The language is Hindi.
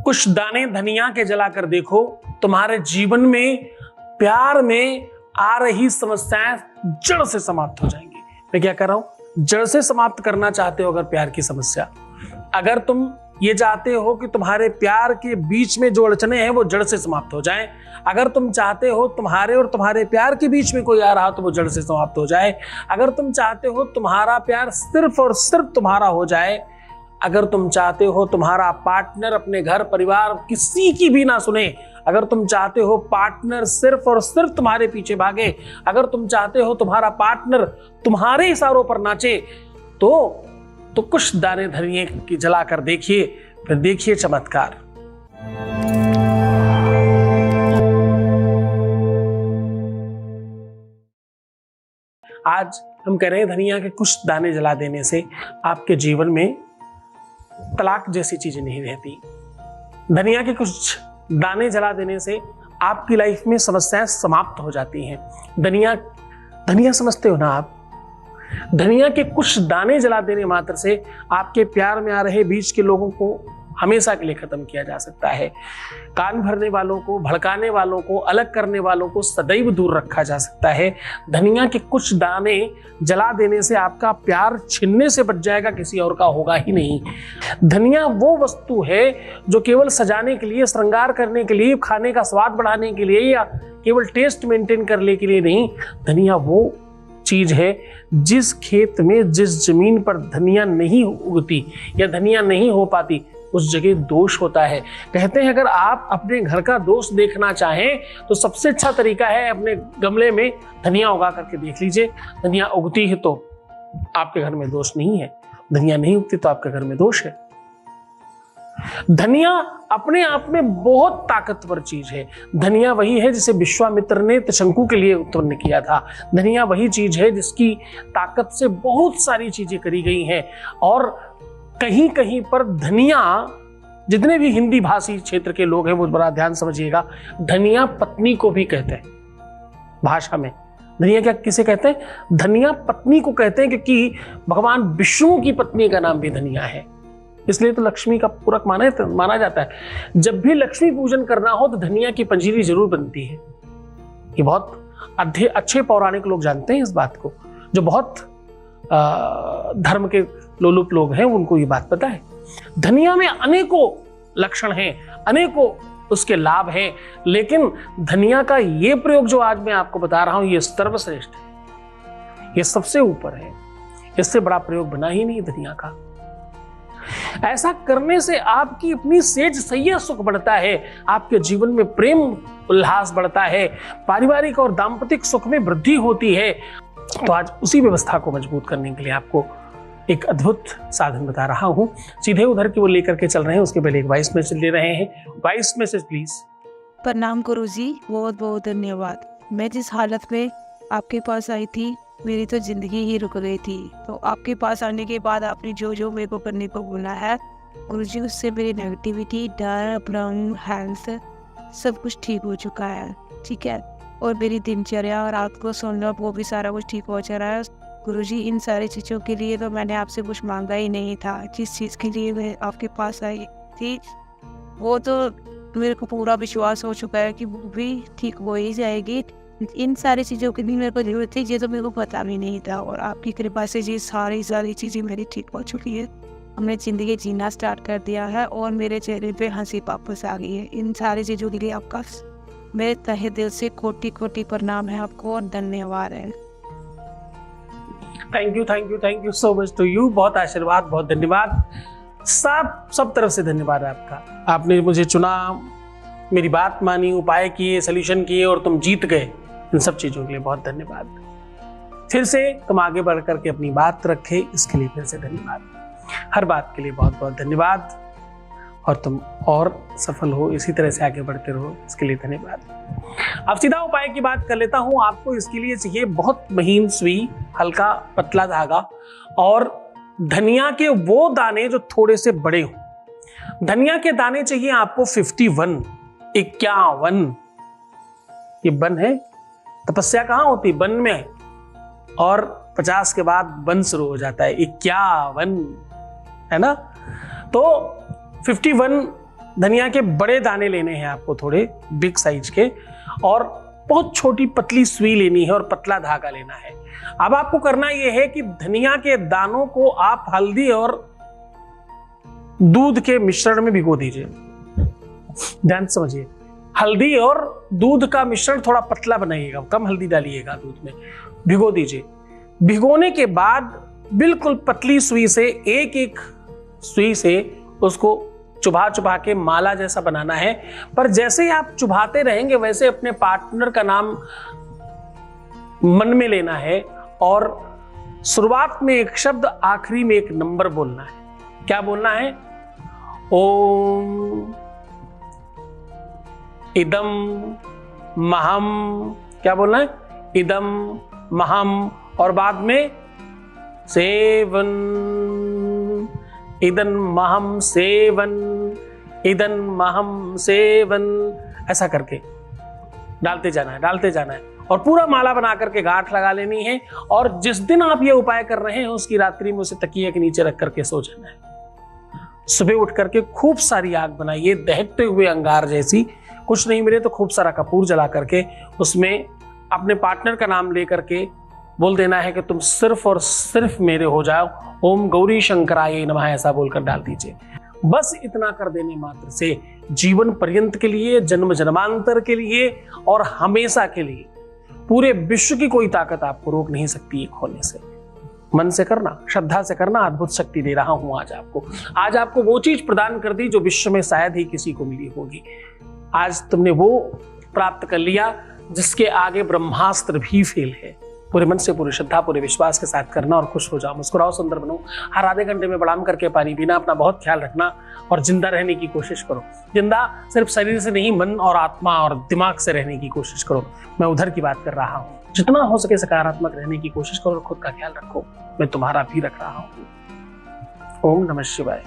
कुछ दाने धनिया के जलाकर देखो, तुम्हारे जीवन में प्यार में आ रही समस्याएं जड़ से समाप्त हो जाएंगी। मैं क्या कर रहा हूं, जड़ से समाप्त करना चाहते हो अगर प्यार की समस्या, अगर तुम ये चाहते हो कि तुम्हारे प्यार के बीच में जो अड़चने हैं वो जड़ से समाप्त हो जाएं, अगर तुम चाहते हो तुम्हारे और तुम्हारे प्यार के बीच में कोई आ रहा तो वो जड़ से समाप्त हो जाए, अगर तुम चाहते हो तुम्हारा प्यार सिर्फ और सिर्फ तुम्हारा हो जाए, अगर तुम चाहते हो तुम्हारा पार्टनर अपने घर परिवार किसी की भी ना सुने, अगर तुम चाहते हो पार्टनर सिर्फ और सिर्फ तुम्हारे पीछे भागे, अगर तुम चाहते हो तुम्हारा पार्टनर तुम्हारे इशारों पर नाचे, तो कुछ दाने धनिए की जलाकर देखिए, फिर देखिए चमत्कार। आज हम कह रहे हैं धनिया के कुछ दाने जला देने से आपके जीवन में तलाक जैसी चीजें नहीं रहती। धनिया के कुछ दाने जला देने से आपकी लाइफ में समस्याएं समाप्त हो जाती हैं। धनिया समझते हो ना आप? धनिया के कुछ दाने जला देने मात्र से आपके प्यार में आ रहे बीच के लोगों को हमेशा के लिए खत्म किया जा सकता है। कान भरने वालों को, भड़काने वालों को, अलग करने वालों को सदैव दूर रखा जा सकता है। धनिया के कुछ दाने जला देने से आपका प्यार छिनने से बच जाएगा, किसी और का होगा ही नहीं। धनिया वो वस्तु है जो केवल सजाने के लिए, श्रृंगार करने के लिए, खाने का स्वाद बढ़ाने के लिए या केवल टेस्ट मेंटेन करने के लिए नहीं। धनिया वो चीज है जिस खेत में, जिस जमीन पर धनिया नहीं उगती या धनिया नहीं हो पाती, उस जगह दोष होता है। कहते हैं अगर आप अपने घर का दोष देखना चाहें तो सबसे अच्छा तरीका है अपने गमले में धनिया उगा करके देख लीजिए। धनिया उगती है तो आपके घर में दोष नहीं है, धनिया नहीं उगती तो आपके घर में दोष है। धनिया अपने आप में बहुत ताकतवर चीज है। धनिया वही है जिसे विश्वामित्र ने त्रिशंकु के लिए उत्पन्न किया था। धनिया वही चीज है जिसकी ताकत से बहुत सारी चीजें करी गई हैं। और कहीं कहीं पर धनिया, जितने भी हिंदी भाषी क्षेत्र के लोग हैं वो बड़ा ध्यान समझिएगा, धनिया पत्नी को भी कहते हैं भाषा में। धनिया क्या किसे कहते हैं? धनिया पत्नी को कहते हैं, क्योंकि भगवान विष्णु की पत्नी का नाम भी धनिया है, इसलिए तो लक्ष्मी का पूरक माना जाता है। जब भी लक्ष्मी पूजन करना हो तो धनिया की पंजीरी जरूर बनती है। ये बहुत अच्छे पौराणिक लोग जानते हैं इस बात को, जो बहुत धर्म के लोलुप लोग हैं उनको ये बात पता है। धनिया में अनेकों लक्षण हैं, अनेकों उसके लाभ हैं, लेकिन धनिया का ये प्रयोग जो आज मैं आपको बता रहा हूं ये सर्वश्रेष्ठ है, ये सबसे ऊपर है। इससे बड़ा प्रयोग बना ही नहीं धनिया का। ऐसा करने से आपकी अपनी सेज सैया सुख बढ़ता है, आपके जीवन में प्रेम उल्लास बढ़ता है, पारिवारिक और दाम्पतिक सुख में वृद्धि होती है। तो आज उसी व्यवस्था को मजबूत करने के लिए आपको एक अद्भुत साधन बता रहा हूं। सीधे उधर की वो लेकर के चल रहे हैं, उसके पहले एक वॉइस मैसेज ले रहे हैं। Voice message please. प्रणाम गुरुजी, बहुत बहुत धन्यवाद। मैं जिस हालत में आपके पास आई थी मेरी तो जिंदगी ही रुक गई थी, तो आपके पास आने के बाद आपने जो जो मेरे को करने को बोला है गुरुजी, उससे मेरी नेगेटिविटी, डर, भ्रम, हेल्थ सब कुछ ठीक हो चुका है। ठीक है, और मेरी दिनचर्या और रात को सोना वो भी सारा कुछ ठीक हो जा रहा है। गुरुजी, इन सारी चीज़ों के लिए तो मैंने आपसे कुछ मांगा ही नहीं था। जिस चीज़ के लिए मैं आपके पास आई थी वो तो मेरे को पूरा विश्वास हो चुका है कि वो भी ठीक हो ही जाएगी। इन सारी चीज़ों की भी मेरे को जरूरत थी, ये तो मेरे को पता भी नहीं था, और आपकी कृपा से ये सारी चीज़ें मेरी ठीक हो चुकी है। हमने ज़िंदगी जीना स्टार्ट कर दिया है और मेरे चेहरे पे हंसी वापस आ गई है। इन सारी चीज़ों के लिए आपका मेरे तहे दिल से कोटि कोटि प्रणाम है आपको और धन्यवाद है। Thank you so much to you. बहुत आशीर्वाद, बहुत धन्यवाद, सब तरफ से धन्यवाद आपका। आपने मुझे चुना, मेरी बात मानी, उपाय किए, सोल्यूशन किए और तुम जीत गए। इन सब चीजों के लिए बहुत धन्यवाद। फिर से तुम आगे बढ़ करके अपनी बात रखे, इसके लिए फिर से धन्यवाद। हर बात के लिए बहुत बहुत धन्यवाद, और तुम और सफल हो, इसी तरह से आगे बढ़ते रहो, इसके लिए धन्यवाद। अब सीधा उपाय की बात कर लेता हूं। आपको इसके लिए चाहिए बहुत महीन सुई, हल्का पतला धागा और धनिया के वो दाने जो थोड़े से बड़े हों। धनिया के दाने चाहिए आपको 51। ये बन है, तपस्या कहां होती? बन में, और 50 के बाद बन शुरू हो जाता है, 51 है ना। तो 51 धनिया के बड़े दाने लेने हैं आपको, थोड़े बिग साइज के, और बहुत छोटी पतली सुई लेनी है और पतला धागा लेना है। अब आपको करना यह है कि धनिया के दानों को आप हल्दी और दूध के मिश्रण में भिगो दीजिए। ध्यान से समझिए, हल्दी और दूध का मिश्रण थोड़ा पतला बनाइएगा, कम हल्दी डालिएगा दूध में, भिगो दीजिए। भिगोने के बाद बिल्कुल पतली सुई से, एक एक सुई से उसको चुभा चुभा के माला जैसा बनाना है। पर जैसे ही आप चुभाते रहेंगे वैसे अपने पार्टनर का नाम मन में लेना है और शुरुआत में एक शब्द, आखिरी में एक नंबर बोलना है। क्या बोलना है? ओम इदम महम, क्या बोलना है? इदम महम, और बाद में सेवन, इदन महम सेवन, इदन महम सेवन, ऐसा करके डालते जाना है, डालते जाना है, और पूरा माला बना करके गांठ लगा लेनी है। और जिस दिन आप ये उपाय कर रहे हैं उसकी रात्रि में उसे तकिए के नीचे रख करके सो जाना है। सुबह उठ करके खूब सारी आग बनाइए, दहकते हुए अंगार जैसी, कुछ नहीं मिले तो खूब सारा कपूर जला करके उसमें अपने पार्टनर का नाम लेकर के बोल देना है कि तुम सिर्फ और सिर्फ मेरे हो जाओ, ओम गौरी शंकराय नमः, ऐसा बोलकर डाल दीजिए। बस इतना कर देने मात्र से जीवन पर्यंत के लिए, जन्म जन्मांतर के लिए और हमेशा के लिए पूरे विश्व की कोई ताकत आपको रोक नहीं सकती एक होने से। मन से करना, श्रद्धा से करना, अद्भुत शक्ति दे रहा हूं आज आपको। आज आपको वो चीज प्रदान कर दी जो विश्व में शायद ही किसी को मिली होगी। आज तुमने वो प्राप्त कर लिया जिसके आगे ब्रह्मास्त्र भी फेल है। पूरे मन से, पूरी श्रद्धा, पूरे विश्वास के साथ करना और खुश हो जाओ, मुस्कुराओ, सुंदर बनो। हर आधे घंटे में बड़ाम करके पानी पीना, अपना बहुत ख्याल रखना और जिंदा रहने की कोशिश करो। जिंदा सिर्फ शरीर से नहीं, मन और आत्मा और दिमाग से रहने की कोशिश करो। मैं उधर की बात कर रहा हूँ। जितना हो सके सकारात्मक रहने की कोशिश करो और खुद का ख्याल रखो। मैं तुम्हारा भी रख रहा हूँ। ओम नमः शिवाय।